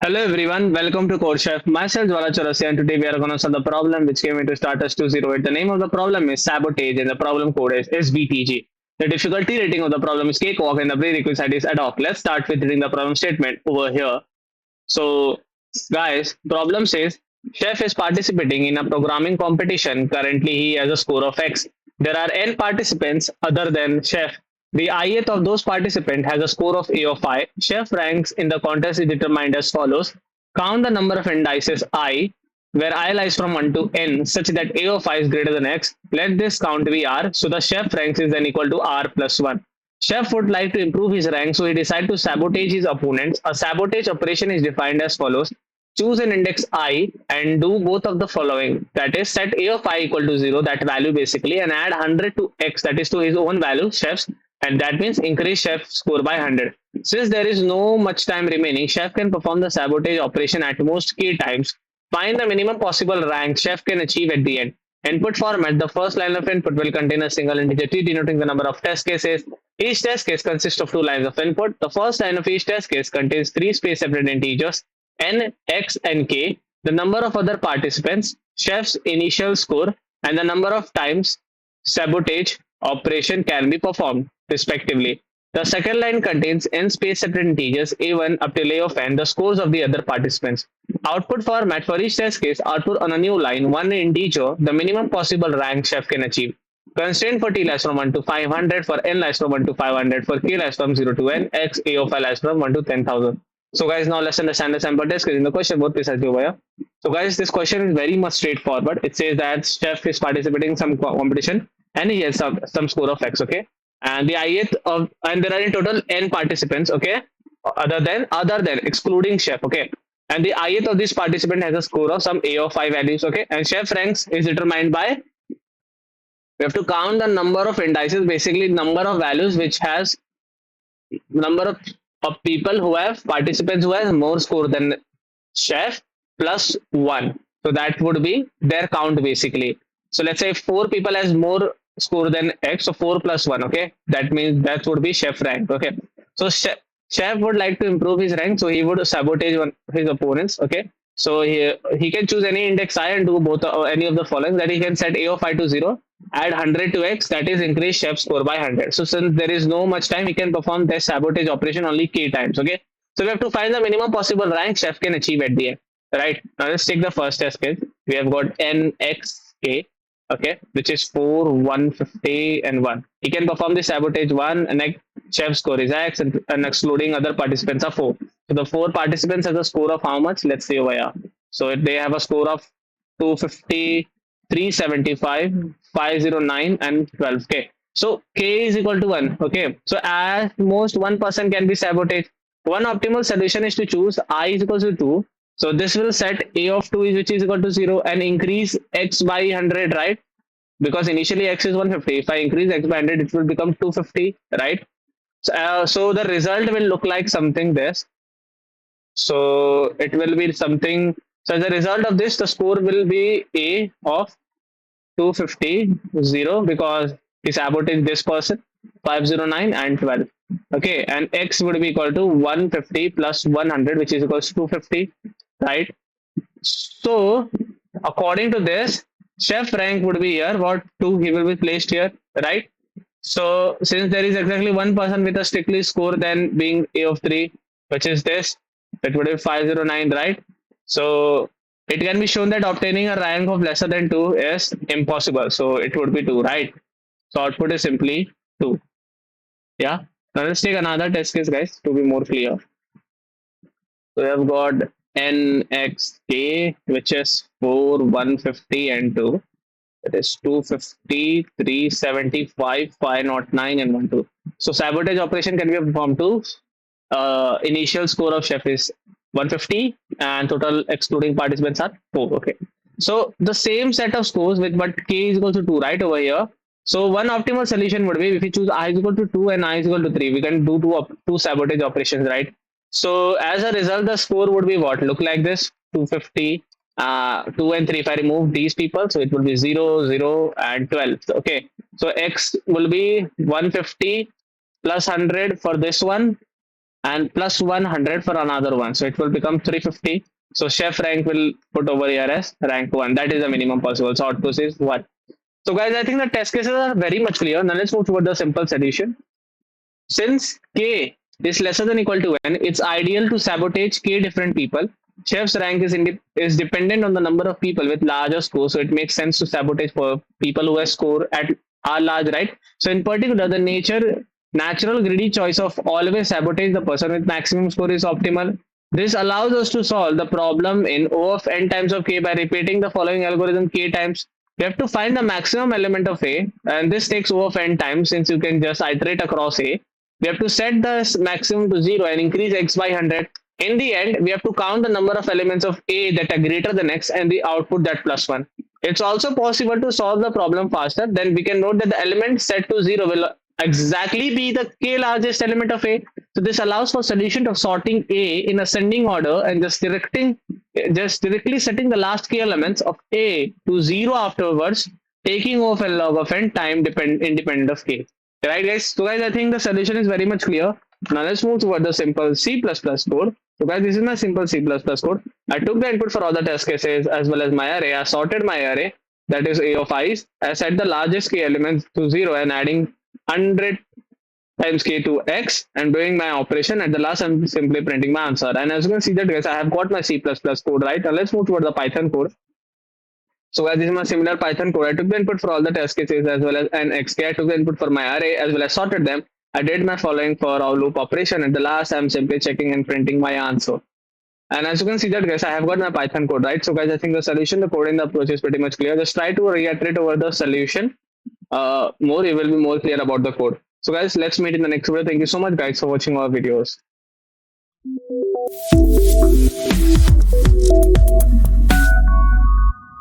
Hello everyone, welcome to CodeChef. Myself Jwala Chaurasia, and today we are going to solve the problem which came into Starters 208. The name of the problem is Sabotage and the problem code is SBTG. The difficulty rating of the problem is Cakewalk and the prerequisite is ad hoc. Let's start with reading the problem statement over here. So, guys, problem says chef is participating in a programming competition. Currently, he has a score of X. There are n participants other than chef. The ith of those participants has a score of A of I. Chef ranks in the contest is determined as follows. Count the number of indices I, where I lies from 1 to n, such that A of I is greater than X. Let this count be R. So the chef ranks is then equal to R plus 1. Chef would like to improve his rank, so he decided to sabotage his opponents. A sabotage operation is defined as follows. Choose an index I and do both of the following. That is, set A of I equal to 0, that value basically, and add 100 to X, that is to his own value, chef's, and that means increase chef score by 100. Since there is no much time remaining, chef can perform the sabotage operation at most k times. Find the minimum possible rank chef can achieve at the end. Input format, the first line of input will contain a single integer t denoting the number of test cases. Each test case consists of two lines of input. The first line of each test case contains three space separate integers n, x, and k, the number of other participants, chef's initial score, and the number of times sabotage operation can be performed, respectively. The second line contains n space separate integers a1 up till a of n, the scores of the other participants. Output format for each test case, output on a new line, one integer, the minimum possible rank chef can achieve. Constraint for t lies from 1 to 500, for n lies from 1 to 500, for k lies from 0 to n, x, a of I lies from 1 to 10,000. So guys, now let's understand the sample test in the question both precisely over here. So guys, this question is very much straightforward. It says that chef is participating in some competition and he has some score of x, okay? And the ith of, and there are in total n participants, okay? Other than excluding chef, okay? And the ith of this participant has a score of some a of I values, okay? And chef ranks is determined by, we have to count the number of indices, basically number of values which has number of people who have participants who has more score than chef plus 1. So that would be their count basically. So let's say 4 people has more score than x, so 4 plus 1, okay? That means that would be chef rank, okay? So chef would like to improve his rank, so he would sabotage his opponents, okay? So he can choose any index I and do both any of the following, that he can set a of I to 0, add 100 to x, that is increase chef score by 100. So since there is no much time, he can perform this sabotage operation only k times, okay? So we have to find the minimum possible rank chef can achieve at the end, right? Now let's take the first test case. We have got nxk, okay, which is 4, 150, and 1. He can perform the sabotage 1, and chef score is x, and excluding other participants are 4. So the 4 participants has a score of how much? Let's say over here. So they have a score of 250, 375, 509, and 12. Okay. So k is equal to 1. Okay. So at most one person can be sabotaged. One optimal solution is to choose I is equal to 2. So this will set a of 2 which is equal to 0 and increase x by 100, right? Because initially x is 150. If I increase x by 100, it will become 250, right? So the result will look like something this. So it will be something. So as a result of this, the score will be a of 250, 0, because he sabotaged this person, 509 and 12. Okay, and x would be equal to 150 plus 100, which is equals to 250, right? So according to this, chef rank would be here. What 2 he will be placed here, right? So since there is exactly one person with a strictly score then being a of 3, which is this, it would be 509, right? So it can be shown that obtaining a rank of lesser than 2 is impossible. So it would be 2, right? So output is simply 2. Yeah. Now let's take another test case, guys, to be more clear. So we have got nxk, which is 4, 150, and 2. It is 250, 375, 509, and 12. So sabotage operation can be performed to initial score of chef is 150 and total excluding participants are 4. Okay. So the same set of scores with but k is equal to 2, right, over here. So one optimal solution would be if we choose I is equal to 2 and I is equal to 3, we can do two sabotage operations, right? So as a result, the score would be what? Look like this: 250, 2 and 3. If I remove these people, so it will be 0, 0, and 12. Okay. So x will be 150 plus 100 for this one, and plus 100 for another one. So it will become 350. So chef rank will put over here as rank 1. That is the minimum possible. So output is 1. So guys, I think the test cases are very much clear. Now let's move toward the simple solution. Since k is lesser than equal to n, it's ideal to sabotage k different people. Chef's rank is dependent on the number of people with larger score, so it makes sense to sabotage for people who have score at are large, right? So in particular, the natural greedy choice of always sabotage the person with maximum score is optimal. This allows us to solve the problem in O of n times of k by repeating the following algorithm k times. We have to find the maximum element of A, and this takes O of n times since you can just iterate across A. We have to set the maximum to 0 and increase x by 100. In the end, we have to count the number of elements of A that are greater than x and the output that plus 1. It's also possible to solve the problem faster. Then we can note that the element set to 0 will exactly be the k largest element of A. So this allows for solution of sorting A in ascending order and just directly setting the last k elements of A to 0 afterwards, taking off a log of n time independent of k. Right, guys? So, guys, I think the solution is very much clear. Now, let's move toward the simple C++ code. So, guys, this is my simple C++ code. I took the input for all the test cases as well as my array. I sorted my array, that is A of i's. I set the largest k elements to 0 and adding 100 times k to x and doing my operation. At the last, I'm simply printing my answer. And as you can see that, guys, I have got my C++ code, right? Now, let's move toward the Python code. So guys, this is my similar Python code. I took the input for all the test cases as well as an xk. I took the input for my array as well as sorted them. I did my following for our loop operation. At the last, I'm simply checking and printing my answer. And as you can see that, guys, I have got my Python code, right? So guys, I think the solution, the code in the approach is pretty much clear. Just try to reiterate over the solution. More, you will be more clear about the code. So guys, let's meet in the next video. Thank you so much, guys, for watching our videos.